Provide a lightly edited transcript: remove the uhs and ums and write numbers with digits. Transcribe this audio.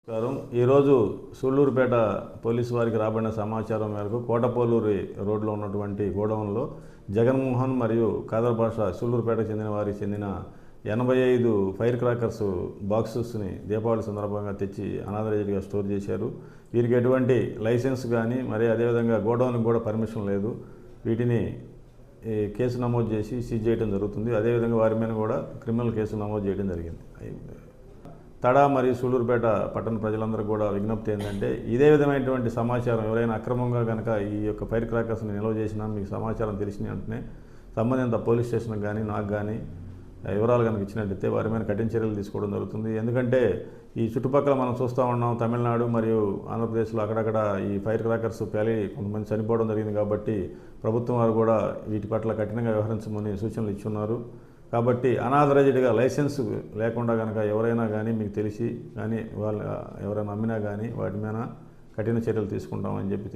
ఈరోజు సూళ్లూరుపేట పోలీసు వారికి రాబడిన సమాచారం మేరకు కోటపోలూరి రోడ్లో ఉన్నటువంటి గోడౌన్లో జగన్మోహన్ మరియు ఖాదర్ భాష సూళ్లూరుపేటకు చెందిన వారికి చెందిన 85 ఫైర్ క్రాకర్స్ బాక్సెస్ని దీపావళి సందర్భంగా తెచ్చి అనాథరైజ్డ్గా స్టోర్ చేశారు. వీరికి ఎటువంటి లైసెన్స్ కానీ మరి అదేవిధంగా గోడౌన్కి కూడా పర్మిషన్ లేదు. వీటిని కేసు నమోదు చేసి సీజ్ చేయడం జరుగుతుంది. అదేవిధంగా వారి మీద కూడా క్రిమినల్ కేసు నమోదు చేయడం జరిగింది. తడా మరియు సూళ్లూరుపేట పట్టణ ప్రజలందరూ కూడా విజ్ఞప్తి ఏంటంటే ఇదే విధమైనటువంటి సమాచారం ఎవరైనా అక్రమంగా కనుక ఈ యొక్క ఫైర్ క్రాకర్స్ని నిల్వ చేసినా మీకు సమాచారం తెలిసిన వెంటనే సంబంధిత పోలీస్ స్టేషన్కి కానీ నాకు కానీ వివరాలు కనుక ఇచ్చినట్టయితే వారి మీద కఠిన చర్యలు తీసుకోవడం జరుగుతుంది. ఎందుకంటే ఈ చుట్టుపక్కల మనం చూస్తూ ఉన్నాం, తమిళనాడు మరియు ఆంధ్రప్రదేశ్లో అక్కడక్కడ ఈ ఫైర్ క్రాకర్స్ పేలి కొంతమంది చనిపోవడం జరిగింది. కాబట్టి ప్రభుత్వం వారు కూడా వీటి పట్ల కఠినంగా వ్యవహరించమని సూచనలు ఇచ్చున్నారు. కాబట్టి అనాథరైజ్డ్గా లైసెన్స్ లేకుండా కనుక ఎవరైనా కానీ మీకు తెలిసి కానీ వాళ్ళు ఎవరైనా అమ్మినా కానీ వాటి మీద కఠిన చర్యలు తీసుకుంటామని చెప్పి